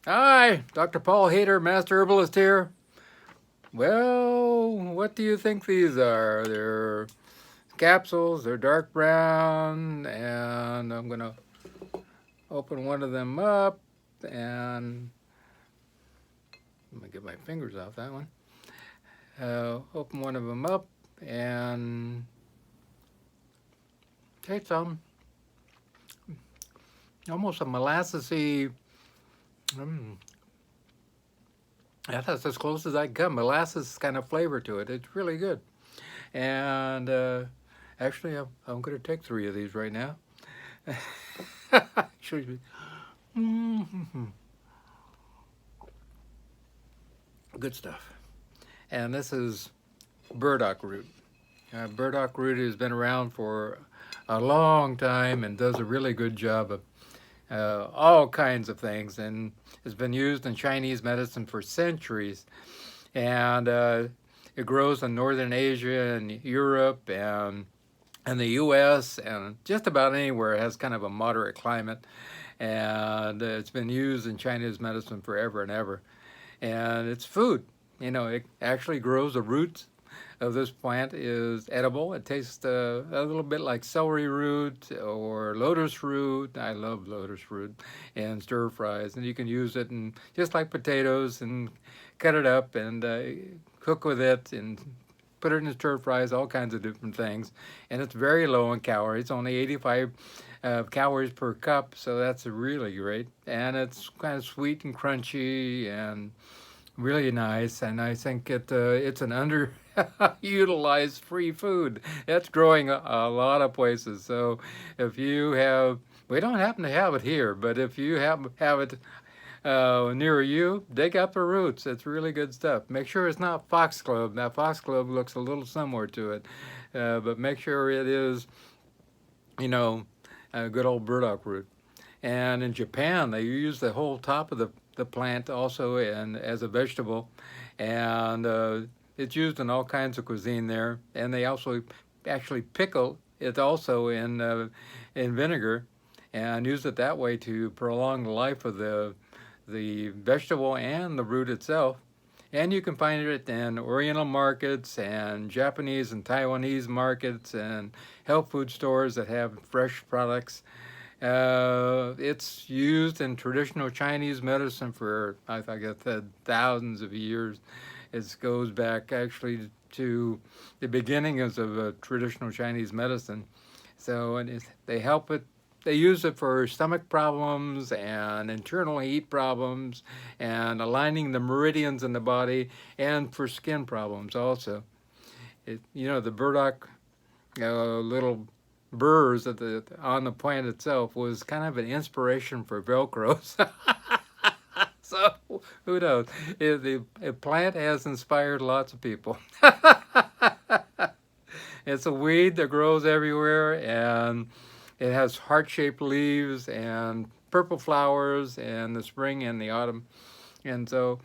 Hi, Dr. Paul Haider, Master Herbalist here. Well, what do you think these are? They're capsules, they're dark brown, and I'm going to open one of them up and let me get my fingers off that one. Open one of them up and take some, almost a molassesy, mm, that's as close as I can come. Molasses kind of flavor to it. It's really good. And actually, I'm going to take 3 of these right now. Excuse me. Mm-hmm. Good stuff. And this is burdock root. Burdock root has been around for a long time and does a really good job of all kinds of things, and has been used in Chinese medicine for centuries. And it grows in northern Asia and Europe and the U.S. and just about anywhere. It has kind of a moderate climate, and it's been used in Chinese medicine forever and ever. And it's food. It actually grows. The roots of this plant is edible. It tastes a little bit like celery root or lotus root. I love lotus root and stir fries, and you can use it in just like potatoes and cut it up and cook with it and put it in stir fries, all kinds of different things. And it's very low in calories, only 85 calories per cup, so that's really great. And it's kind of sweet and crunchy and really nice. And I think it's an underutilized free food. It's growing a lot of places. So if you have, we don't happen to have it here, but if you have it near you, dig up the roots. It's really good stuff. Make sure it's not foxglove. Now, foxglove looks a little similar to it, but make sure it is, you know, a good old burdock root. And in Japan, they use the whole top of the plant also and as a vegetable, and it's used in all kinds of cuisine there. And they also actually pickle it also in vinegar, and use it that way to prolong the life of the vegetable and the root itself. And you can find it in Oriental markets and Japanese and Taiwanese markets and health food stores that have fresh products. It's used in traditional Chinese medicine for, I think I said, thousands of years. It goes back actually to the beginnings of traditional Chinese medicine. So they help it. They use it for stomach problems and internal heat problems and aligning the meridians in the body and for skin problems also. The burdock little burrs on the plant itself was kind of an inspiration for Velcros. So who knows? The plant has inspired lots of people. It's a weed that grows everywhere, and it has heart-shaped leaves and purple flowers in the spring and the autumn. And so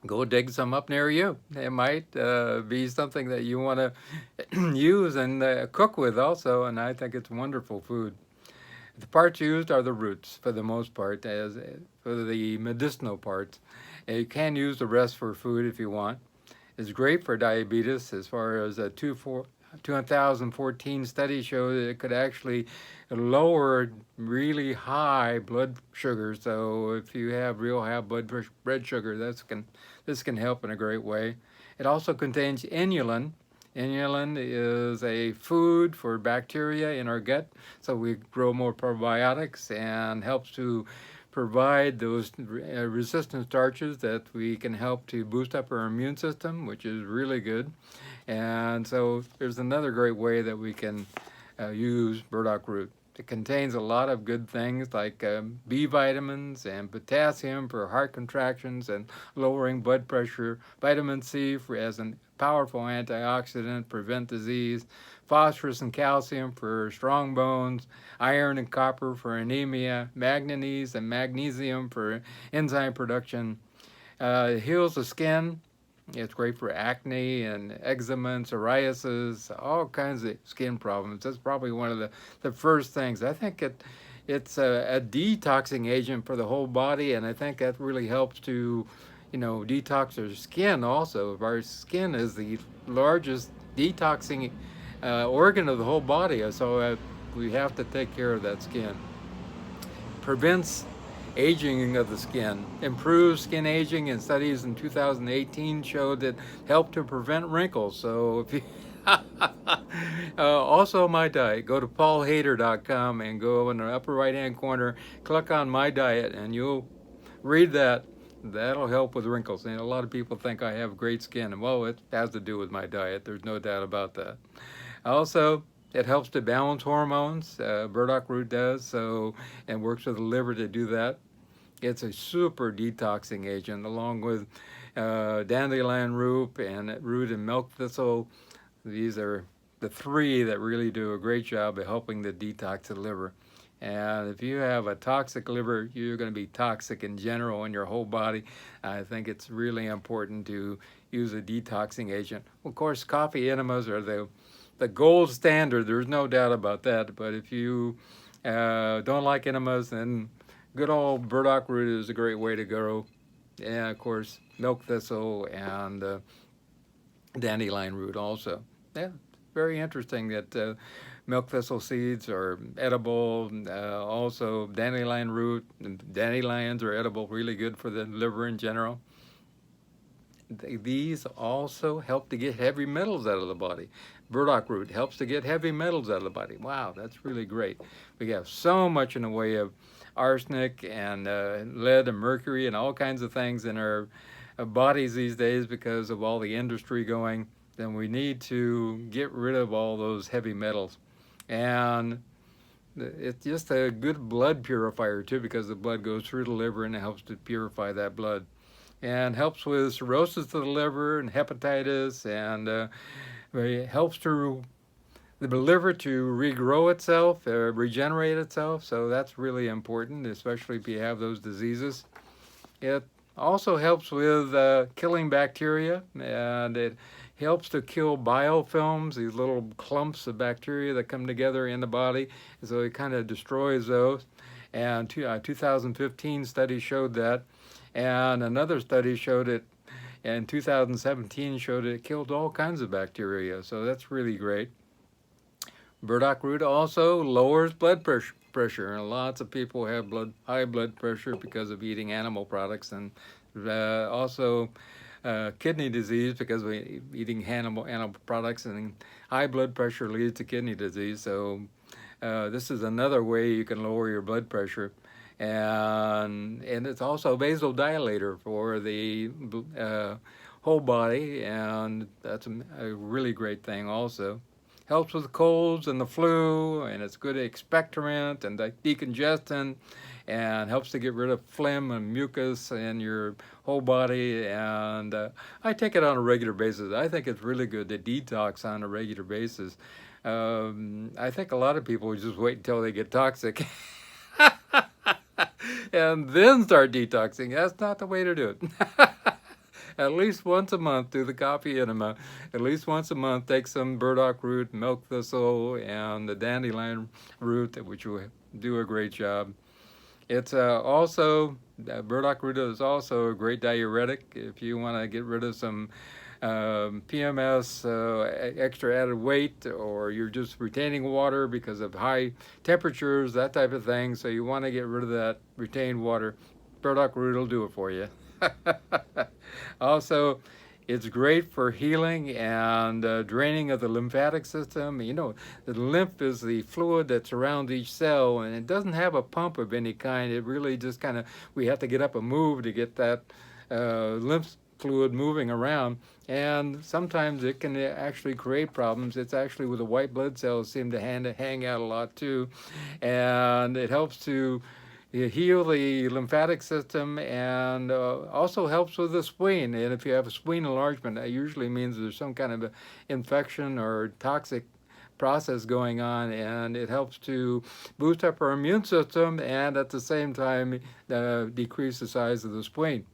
go dig some up near you. It might be something that you want to use and cook with also, and I think it's wonderful food. The parts used are the roots for the most part, as for the medicinal parts. And you can use the rest for food if you want. It's great for diabetes, as far as a 2014 study showed that it could actually lower really high blood sugar. So if you have real high blood sugar, this can help in a great way. It also contains inulin. Inulin is a food for bacteria in our gut, so we grow more probiotics and helps to provide those resistant starches that we can help to boost up our immune system, which is really good. And so there's another great way that we can use burdock root. It contains a lot of good things like B vitamins and potassium for heart contractions and lowering blood pressure, vitamin C as a powerful antioxidant, prevent disease, phosphorus and calcium for strong bones, iron and copper for anemia, manganese and magnesium for enzyme production. It heals the skin. It's great for acne and eczema and psoriasis, all kinds of skin problems. That's probably one of the first things. I think it's a detoxing agent for the whole body, and I think that really helps to, detox our skin also. If our skin is the largest detoxing organ of the whole body, so we have to take care of that skin. Prevents aging of the skin, improves skin aging, and studies in 2018 showed that helped to prevent wrinkles. So if you also my diet, go to paulhaider.com and go in the upper right hand corner, click on my diet, and you'll read that. That'll help with wrinkles. And a lot of people think I have great skin, and well, it has to do with my diet. There's no doubt about that. Also, it helps to balance hormones. Burdock root does so, and works with the liver to do that. It's a super detoxing agent, along with dandelion root and milk thistle. These are the three that really do a great job of helping to detox the liver. And if you have a toxic liver, you're going to be toxic in general in your whole body. I think it's really important to use a detoxing agent. Of course, coffee enemas are the gold standard. There's no doubt about that. But if you don't like enemas, then good old burdock root is a great way to go. And of course, milk thistle and dandelion root also. Yeah, very interesting that milk thistle seeds are edible. Also, dandelion root and dandelions are edible, really good for the liver in general. These also help to get heavy metals out of the body. Burdock root helps to get heavy metals out of the body. Wow, that's really great. We have so much in the way of arsenic and lead and mercury and all kinds of things in our bodies these days because of all the industry going. Then we need to get rid of all those heavy metals. And it's just a good blood purifier too, because the blood goes through the liver and it helps to purify that blood. And helps with cirrhosis of the liver and hepatitis, and it helps to the liver to regrow itself, regenerate itself. So that's really important, especially if you have those diseases. It also helps with killing bacteria, and it helps to kill biofilms, these little clumps of bacteria that come together in the body. So it kind of destroys those. And 2015 study showed that. And another study showed it in 2017 showed it killed all kinds of bacteria. So that's really great. Burdock root also lowers blood pressure. And lots of people have high blood pressure because of eating animal products, and also kidney disease because of eating animal products, and high blood pressure leads to kidney disease. So this is another way you can lower your blood pressure. And it's also a vasodilator for the whole body, and that's a really great thing also. Helps with colds and the flu, and it's good expectorant and decongestant, and helps to get rid of phlegm and mucus in your whole body. And I take it on a regular basis. I think it's really good to detox on a regular basis. I think a lot of people just wait until they get toxic and then start detoxing. That's not the way to do it. At least once a month, do the coffee enema. At least once a month, take some burdock root, milk thistle, and the dandelion root, which will do a great job. It's also, burdock root is also a great diuretic if you want to get rid of some PMS, extra added weight, or you're just retaining water because of high temperatures, that type of thing. So you want to get rid of that retained water. Burdock root will do it for you. Also, it's great for healing and draining of the lymphatic system. You know, the lymph is the fluid that surrounds each cell, and it doesn't have a pump of any kind. It really just kind of, we have to get up and move to get that lymph fluid moving around. And sometimes it can actually create problems. It's actually where the white blood cells seem to hang out a lot too. And it helps to heal the lymphatic system, and also helps with the spleen. And if you have a spleen enlargement, that usually means there's some kind of a infection or toxic process going on, and it helps to boost up our immune system and at the same time decrease the size of the spleen.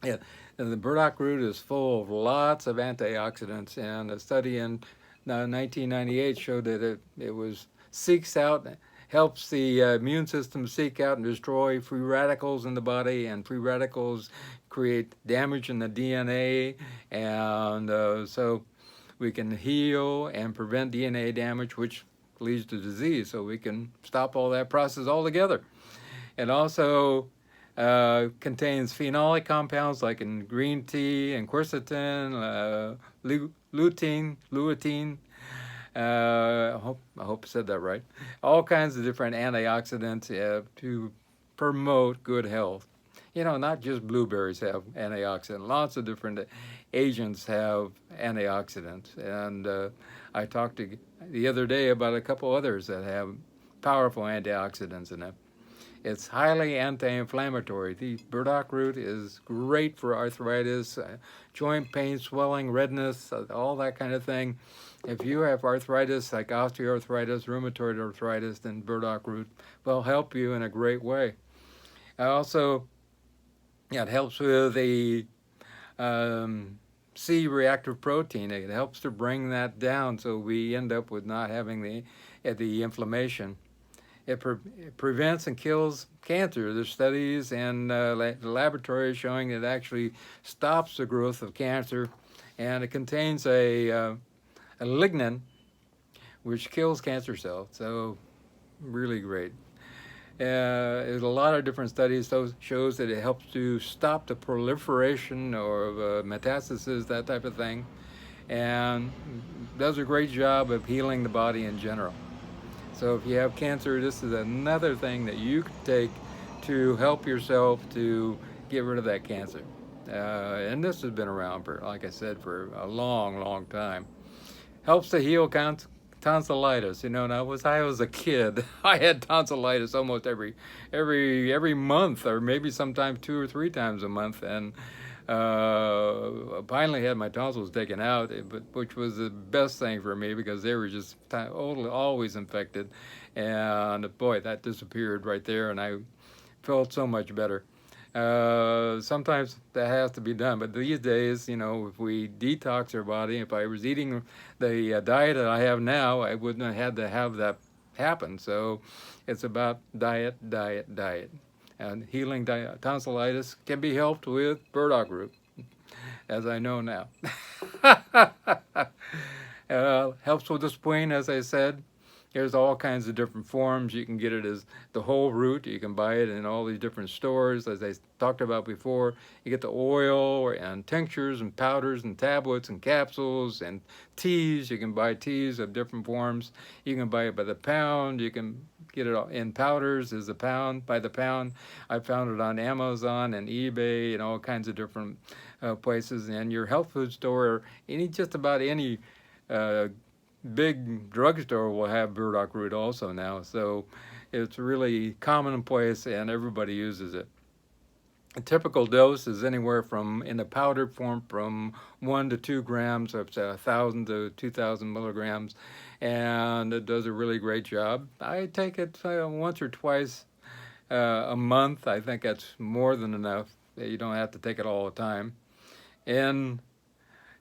Yeah, and the burdock root is full of lots of antioxidants, and a study in 1998 showed that it seeks out helps the immune system seek out and destroy free radicals in the body, and free radicals create damage in the DNA, and so we can heal and prevent DNA damage, which leads to disease, so we can stop all that process altogether. It also contains phenolic compounds like in green tea and quercetin, lutein. I hope I said that right. All kinds of different antioxidants to promote good health. You know, not just blueberries have antioxidants. Lots of different agents have antioxidants. And I talked the other day about a couple others that have powerful antioxidants in them. It's highly anti-inflammatory. The burdock root is great for arthritis, joint pain, swelling, redness, all that kind of thing. If you have arthritis like osteoarthritis, rheumatoid arthritis, then burdock root will help you in a great way. Also, it helps with the C-reactive protein. It helps to bring that down, so we end up with not having the inflammation. It prevents and kills cancer. There's studies and laboratories showing it actually stops the growth of cancer, and it contains a lignin, which kills cancer cells. So, really great. There's a lot of different studies that shows that it helps to stop the proliferation or metastasis, that type of thing, and does a great job of healing the body in general. So if you have cancer, this is another thing that you can take to help yourself to get rid of that cancer. And this has been around for, like I said, for a long, long time. Helps to heal tonsillitis. You know, now I was a kid, I had tonsillitis almost every month, or maybe sometimes 2 or 3 times a month, and finally had my tonsils taken out, which was the best thing for me because they were just always infected, and boy, that disappeared right there, and I felt so much better. Sometimes that has to be done, but these days, you know, if we detox our body, if I was eating the diet that I have now, I wouldn't have had to have that happen. So it's about diet. And healing tonsillitis can be helped with burdock root, as I know now. Helps with the spleen, as I said. There's all kinds of different forms. You can get it as the whole root. You can buy it in all these different stores, as I talked about before. You get the oil and tinctures and powders and tablets and capsules and teas. You can buy teas of different forms. You can buy it by the pound. You can get it in powders as a pound, by the pound. I found it on Amazon and eBay and all kinds of different places. And your health food store, just about any big drugstore will have burdock root also now. So it's really commonplace and everybody uses it. A typical dose is anywhere from, in the powdered form, from 1 to 2 grams up to 1,000 to 2,000 milligrams, and it does a really great job. I take it once or twice a month. I think that's more than enough. You don't have to take it all the time. And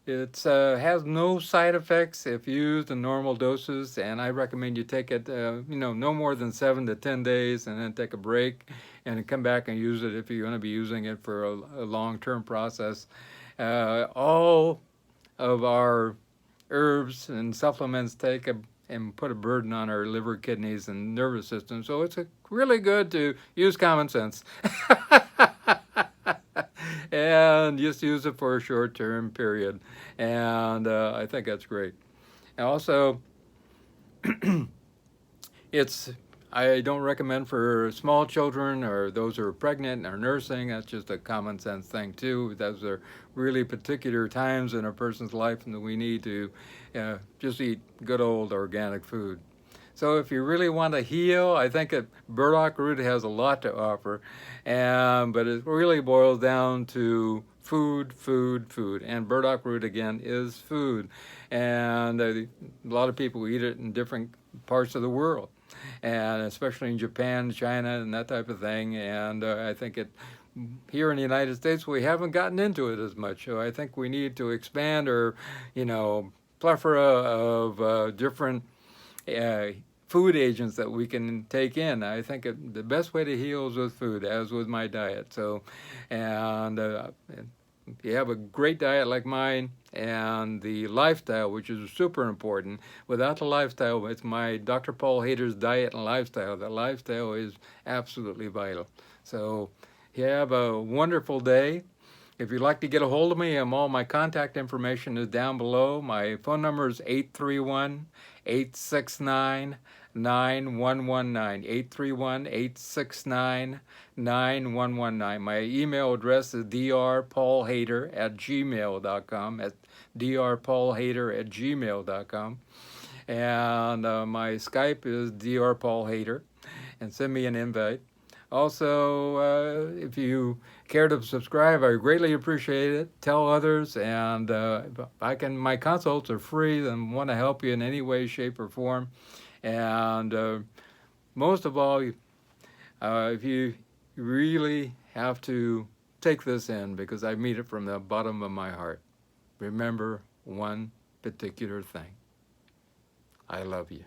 it has no side effects if used in normal doses, and I recommend you take it, no more than 7 to 10 days, and then take a break and come back and use it if you're going to be using it for a long-term process. All of our herbs and supplements and put a burden on our liver, kidneys, and nervous system, so it's really good to use common sense. And just use it for a short-term period, and I think that's great. And also, I don't recommend for small children or those who are pregnant or nursing. That's just a common sense thing too. Those are really particular times in a person's life, and we need to just eat good old organic food. So if you really want to heal, I think that burdock root has a lot to offer, but it really boils down to food. And burdock root, again, is food. And a lot of people eat it in different parts of the world, and especially in Japan, China, and that type of thing. And I think here in the United States, we haven't gotten into it as much. So I think we need to expand our, plethora of different food agents that we can take in. I think the best way to heal is with food, as with my diet. So, and if you have a great diet like mine and the lifestyle, which is super important, without the lifestyle, it's my Dr. Paul Haider's diet and lifestyle. The lifestyle is absolutely vital. So, you have a wonderful day. If you'd like to get a hold of me, all my contact information is down below. My phone number is 831-869-9119. 831-869-9119. My email address is drpaulhader@gmail.com. That's drpaulhader@gmail.com. And my Skype is drpaulhader. And send me an invite. Also, if you care to subscribe, I greatly appreciate it. Tell others, and my consults are free and want to help you in any way, shape, or form. And most of all, if you really have to take this in, because I mean it from the bottom of my heart, remember one particular thing. I love you.